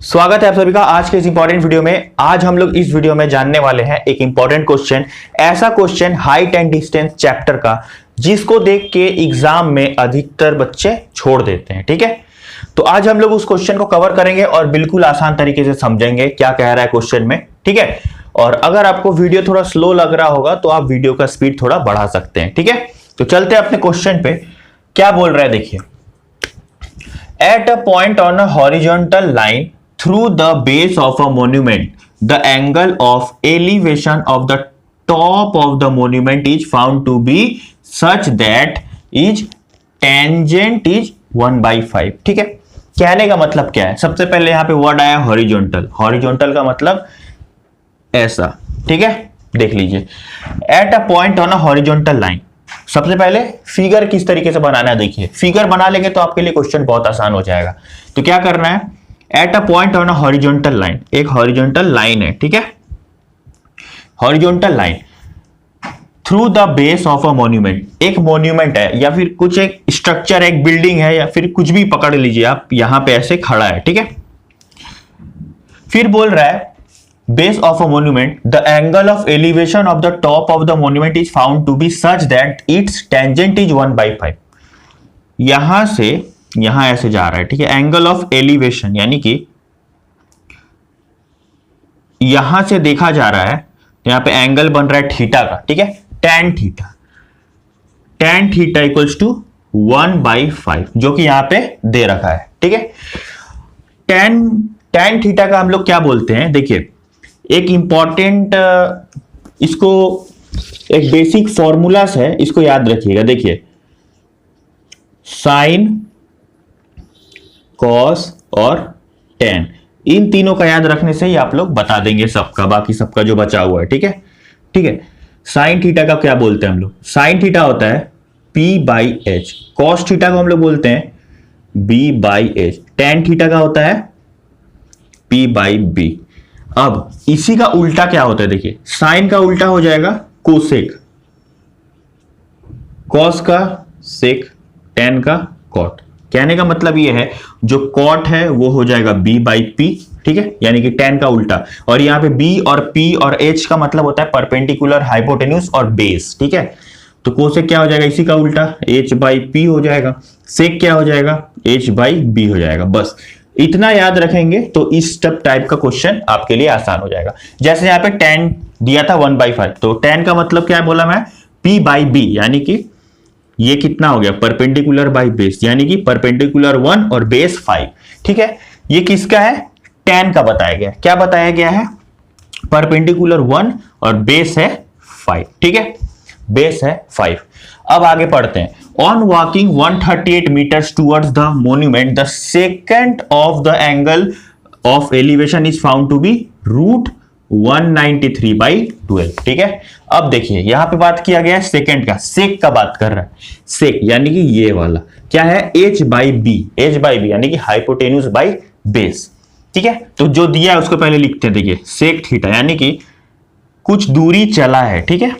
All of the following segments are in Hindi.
स्वागत है आप सभी का आज के इस इंपॉर्टेंट वीडियो में। आज हम लोग इस वीडियो में जानने वाले हैं एक इंपॉर्टेंट क्वेश्चन, ऐसा question height and distance chapter का जिसको देख के एग्जाम में अधिकतर बच्चे छोड़ देते हैं। ठीक है, तो आज हम लोग उस क्वेश्चन को कवर करेंगे और बिल्कुल आसान तरीके से समझेंगे क्या कह रहा है क्वेश्चन में। ठीक है, और अगर आपको वीडियो थोड़ा स्लो लग रहा होगा तो आप वीडियो का स्पीड थोड़ा बढ़ा सकते हैं। ठीक है, तो चलते हैं अपने क्वेश्चन पे। क्या बोल रहा है देखिए, at a point on a horizontal line through the base of a monument, the angle of elevation of the top of the monument is found to be such that is tangent is 1/5। ठीक है, कहने का मतलब क्या है? सबसे पहले यहां पे वर्ड आया हॉरिजॉन्टल। हॉरिजॉन्टल का मतलब ऐसा। ठीक है, देख लीजिए, at a point on a horizontal line. सबसे पहले फिगर किस तरीके से बनाना है देखिए, फिगर बना लेंगे तो आपके लिए क्वेश्चन बहुत आसान हो जाएगा। तो क्या करना है, at a point on a horizontal line, एक हॉरिजॉन्टल लाइन है। ठीक है, horizontal line through the base of a monument, एक मॉन्यूमेंट है या फिर कुछ एक स्ट्रक्चर, एक बिल्डिंग है या फिर कुछ भी पकड़ लीजिए आप, यहां पे ऐसे खड़ा है। ठीक है, फिर बोल रहा है base of a monument, the angle of elevation of the top of the monument is found to be such that its tangent is 1/5। यहां से यहां ऐसे जा रहा है। ठीक है, एंगल ऑफ एलिवेशन यानी कि यहां से देखा जा रहा है, यहां पे एंगल बन रहा है थीटा का। ठीक है, tan theta, tan theta equals to 1/5 जो कि यहां पे दे रखा है। ठीक है, tan थीटा का हम लोग क्या बोलते हैं देखिए, एक इंपॉर्टेंट इसको एक बेसिक फॉर्मूलास है, इसको याद रखिएगा। देखिए, साइन, कॉस और टेन, इन तीनों का याद रखने से ही आप लोग बता देंगे सबका, बाकी सबका जो बचा हुआ है। ठीक है, ठीक है, साइन थीटा का क्या बोलते हैं हम लोग, साइन थीटा होता है P/H, कॉस थीटा को हम लोग बोलते हैं B/H, टेन थीटा का होता है P/B। अब इसी का उल्टा क्या होता है देखिए, साइन का उल्टा हो जाएगा कोसेक, कॉस का सेक, टेन का कॉट। कहने का मतलब ये है, जो कॉट है वो हो जाएगा B/P। ठीक है, यानी कि टेन का उल्टा। और यहां पे B और P और H का मतलब होता है परपेंडिकुलर, हाइपोटेन्यूज और बेस। ठीक है, तो कोसेक क्या हो जाएगा, इसी का उल्टा H/P हो जाएगा। सेक क्या हो जाएगा, H/B हो जाएगा। बस इतना याद रखेंगे तो इस टाइप का क्वेश्चन आपके लिए आसान हो जाएगा। जैसे यहाँ पे tan दिया था 1/5, तो tan का मतलब क्या है बोला मैं, P/B, यानी कि ये कितना हो गया, परपेंडिकुलर बाय बेस, यानी कि परपेंडिकुलर 1 और बेस 5। ठीक है, ये किसका है, tan का बताया गया। क्या बताया गया है, परपेंडिकुलर 1 और बेस है 5। ठीक है, बेस है 5। अब आगे पढ़ते हैं। On walking 138 metres towards the monument, the second of the angle of elevation is found to be √193/12। ठीक है, अब देखिए यहां पे बात किया गया है सेकंड का, सेक का बात कर रहा है। सेक यानी कि ये वाला क्या है, H/B, H/B यानी कि हाइपोटेन्यूज बाय बेस। ठीक है, तो जो दिया है उसको पहले लिखते हैं। देखिए, सेक थीटा यानी कि कुछ दूरी चला है। ठीक है,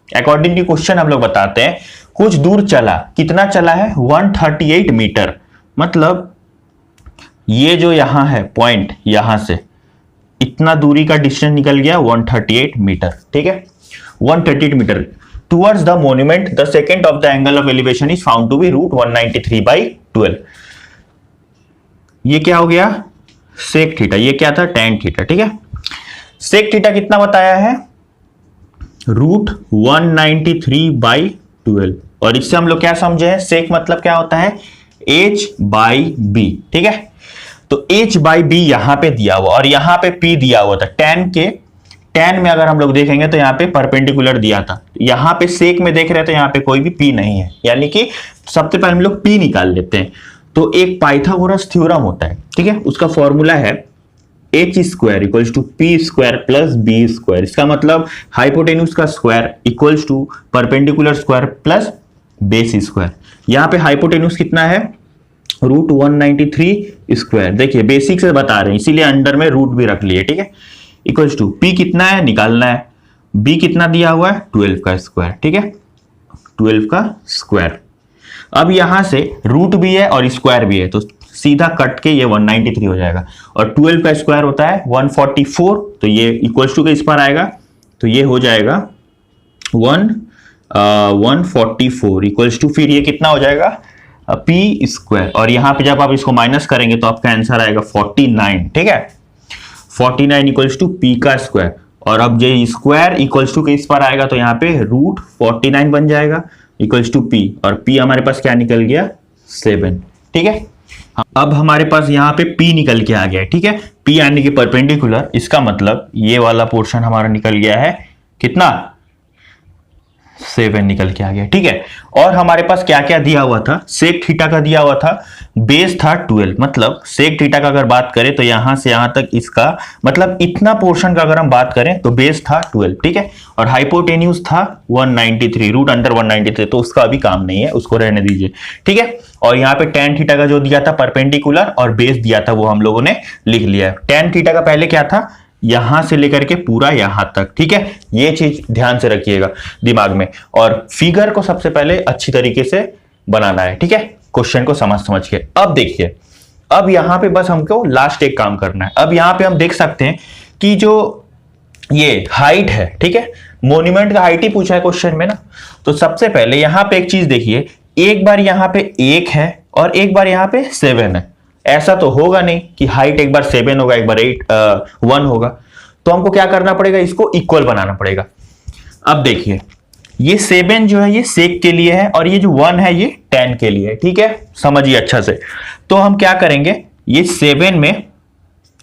अकॉर्डिंग टू क्वेश्चन हम लोग बताते हैं, कुछ दूर चला, कितना चला है, 138 मीटर। मतलब ये जो यहां है पॉइंट, यहां से इतना दूरी का डिस्टेंस निकल गया 138 मीटर। ठीक है, 138 metre towards the monument, the second of the angle of elevation is found to be √193/12। ये क्या हो गया, सेक थीटा, ये क्या था, tan थीटा। ठीक है, सेक थीटा कितना बताया है, √193/12। और इससे हम लोग क्या समझे हैं, सेक मतलब क्या होता है, H/B। ठीक है, तो H/B यहां पे दिया हुआ और यहां पे P दिया हुआ था। tan में अगर हम लोग देखेंगे तो यहां पे परपेंडिकुलर दिया था, यहां पे सेक में देख रहे हैं तो यहां पे कोई भी P नहीं है, यानी कि सबसे पहले हम लोग P निकाल लेते हैं। तो एक पाइथागोरस थ्योरम होता है। ठीक है, उसका फॉर्मूला है H² equals to P² plus B²। इसका मतलब हाइपोटेन्यूज का square equals to perpendicular square plus base square. यहां पे हाइपोटेन्यूज कितना है, √193²। देखिए बेसिक से बता रहे हैं इसीलिए अंडर में रूट भी रख लिए। ठीक है, इक्वल्स टू P कितना है निकालना है, B कितना दिया हुआ है, 12 का स्क्वायर। ठीक है, 12 का स्क्वायर। अब यहां से रूट भी है और स्क्वायर भी है, तो सीधा कट के ये 193 हो जाएगा। और 12 का स्क्वायर होता है 144, तो ये इक्वल्स टू के इस पर आएगा, तो ये हो जाएगा 144 इक्वल्स टू, फिर ये कितना हो जाएगा पी स्क्वायर, और यहाँ पे जब आप इसको माइनस करेंगे तो आपका आंसर आएगा 49। ठीक है, 49 इक्वल्स टू पी का स्क्वायर, और अब ये स्क्वायर इक्वल्स टू के इस पर आएगा तो यहाँ पे रूट 49 बन जाएगा इक्वल्स टू पी, और पी हमारे पास क्या निकल गया 7। ठीक है, अब हमारे पास यहाँ पे पी निकल के आ गया है। ठीक है, पी यानी कि परपेंडिकुलर, इसका मतलब ये वाला पोर्शन हमारा निकल गया है कितना 7 निकल के आ गया। ठीक है, और हमारे पास क्या क्या दिया हुआ था, सेक थीटा का दिया हुआ था, बेस था 12, मतलब सेक थीटा का अगर बात करें तो यहां से यहां तक इसका मतलब इतना पोर्शन का अगर हम बात करें तो बेस था 12। ठीक है, और हाइपोटेन्यूज था 193 रूट अंडर 193, तो उसका अभी काम नहीं है, उसको रहने दीजिए। ठीक है, और यहाँ पे टेन थीटा का जो दिया था परपेंडिकुलर और बेस दिया था वो हम लोगों ने लिख लिया है। टेन थीटा का पहले क्या था, यहां से लेकर के पूरा यहां तक। ठीक है, ये चीज ध्यान से रखिएगा दिमाग में, और फिगर को सबसे पहले अच्छी तरीके से बनाना है। ठीक है, क्वेश्चन को समझ के। अब देखिए, अब यहां पे बस हमको लास्ट एक काम करना है। अब यहां पे हम देख सकते हैं कि जो ये हाइट है, ठीक है, मोन्यूमेंट का हाइट ही पूछा है क्वेश्चन में ना, तो सबसे पहले यहां पे एक चीज देखिए, एक बार यहां पे 1 है और एक बार यहां पे 7 है। ऐसा तो होगा नहीं कि हाइट एक बार 7 होगा एक बार 1 होगा, तो हमको क्या करना पड़ेगा, इसको इक्वल बनाना पड़ेगा। अब देखिए, ये 7 जो है ये सेक के लिए है, और ये जो 1 है ये tan के लिए है। ठीक है, समझिए अच्छा से। तो हम क्या करेंगे, ये 7 में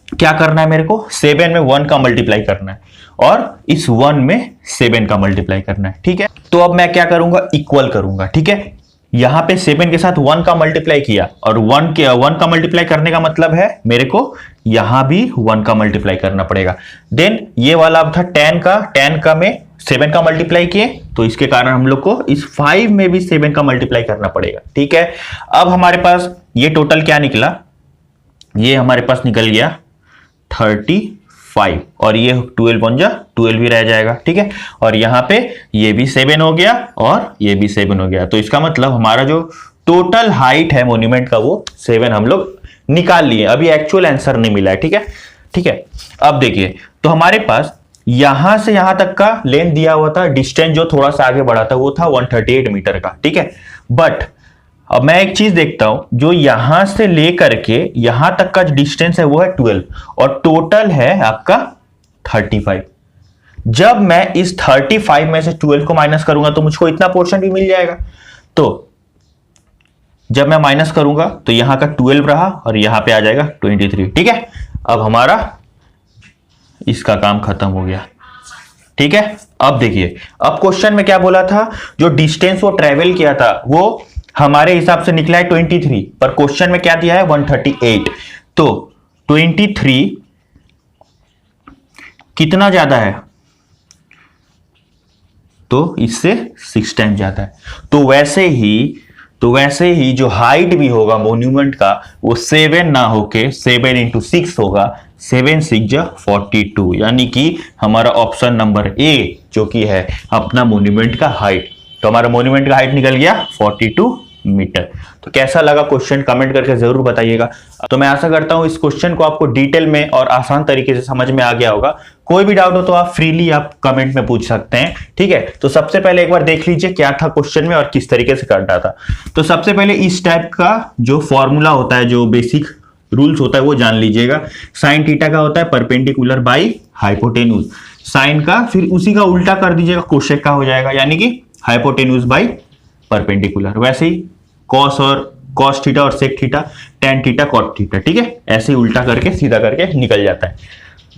क्या करना है, मेरे को 7 में 1 का मल्टीप्लाई करना है और इस 1 में 7 का मल्टीप्लाई करना है। ठीक है, तो अब मैं क्या करूंगा, इक्वल करूंगा। ठीक है, यहां पे 7 के साथ 1 का मल्टीप्लाई किया, और 1 का मल्टीप्लाई करने का मतलब है मेरे को यहां भी 1 का मल्टीप्लाई करना पड़ेगा। देन ये वाला अब था tan का में 7 का मल्टीप्लाई किए, तो इसके कारण हम लोग को इस 5 में भी 7 का मल्टीप्लाई करना पड़ेगा। ठीक है, अब हमारे पास ये टोटल क्या निकला, ये हमारे पास निकल गया 35, और ये 12 भी रह जाएगा। ठीक है, और यहां पे ये भी 7 हो गया और ये भी 7 हो गया, तो इसका मतलब हमारा जो टोटल हाइट है मोन्यूमेंट का वो 7 हम लोग निकाल लिए। अभी एक्चुअल आंसर नहीं मिला है। ठीक है, ठीक है, अब देखिए, तो हमारे पास यहां से यहां तक का लेंथ दिया हुआ था, डिस्टेंस जो थोड़ा सा आगे बढ़ा था वो था 138 मीटर का। ठीक है, बट अब मैं एक चीज देखता हूं, जो यहां से लेकर के यहां तक का जो डिस्टेंस है वो है 12, और टोटल है आपका 35। जब मैं इस 35 में से 12 को माइनस करूंगा तो मुझको इतना पोर्शन भी मिल जाएगा। तो जब मैं माइनस करूंगा तो यहां का 12 रहा और यहां पे आ जाएगा 23। ठीक है, अब हमारा इसका काम खत्म हो गया। ठीक है, अब देखिए, अब क्वेश्चन में क्या बोला था, जो डिस्टेंस वो ट्रेवल किया था वो हमारे हिसाब से निकला है 23, पर क्वेश्चन में क्या दिया है 138, तो 23 कितना ज्यादा है, तो इससे 6 टाइम ज्यादा है। तो वैसे ही जो हाइट भी होगा मोन्यूमेंट का वो 7 ना होके 7 × 6 होगा, 7 6 42, यानी कि हमारा ऑप्शन नंबर ए जो कि है अपना मोन्यूमेंट का हाइट, तो हमारा मोन्यूमेंट का हाइट निकल गया 42 मीटर। तो कैसा लगा क्वेश्चन, कमेंट करके जरूर बताइएगा। तो मैं आशा करता हूं इस क्वेश्चन को आपको डिटेल में और आसान तरीके से समझ में आ गया होगा। कोई भी डाउट हो तो आप फ्रीली आप कमेंट में पूछ सकते हैं। ठीक है, तो सबसे पहले एक बार देख लीजिए क्या था क्वेश्चन में और किस तरीके से करना था। तो सबसे पहले इस टाइप का जो फॉर्मूला होता है, जो बेसिक रूल्स होता है वो जान लीजिएगा। साइन थीटा का होता है परपेंडिकुलर बाई हाइपोटेन्यूज, साइन का फिर उसी का उल्टा कर दीजिएगा, कोसेक का हो जाएगा, यानी कि हाइपोटेन्यूज बाई परपेंडिकुलर। वैसे ही कॉस थीटा और sec theta, tan theta cot theta. ठीक है, ऐसे ही उल्टा करके सीधा करके निकल जाता है।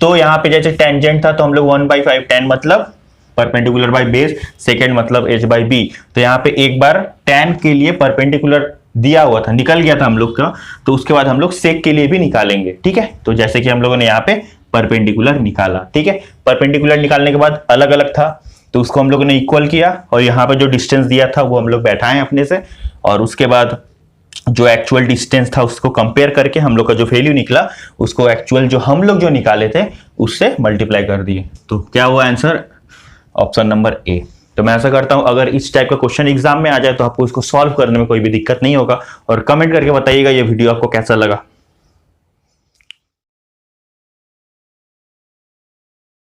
तो यहाँ पे जैसे टेंजेंट था तो हम लोग 1/5 tan मतलब परपेंडिकुलर बाई बेस, सेकेंड मतलब h बाई बी। तो यहाँ पे एक बार tan के लिए परपेंडिकुलर दिया हुआ था, निकल गया था हम लोग का, तो उसके बाद हम लोग सेक के लिए भी निकालेंगे। ठीक है, तो जैसे कि हम लोगों ने यहाँ पे परपेंडिकुलर निकाला। ठीक है, परपेंडिकुलर निकालने के बाद अलग अलग था तो उसको हम लोगों ने इक्वल किया, और यहाँ पे जो डिस्टेंस दिया था वो हम लोग बैठाएं अपने से, और उसके बाद जो एक्चुअल डिस्टेंस था उसको कंपेयर करके हम लोग का जो वैल्यू निकला उसको एक्चुअल जो हम लोग जो निकाले थे उससे मल्टीप्लाई कर दिए। तो क्या हुआ आंसर, ऑप्शन नंबर ए। तो मैं ऐसा करता हूं अगर इस टाइप का क्वेश्चन एग्जाम में आ जाए तो आपको इसको सॉल्व करने में कोई भी दिक्कत नहीं होगा। और कमेंट करके बताइएगा ये वीडियो आपको कैसा लगा।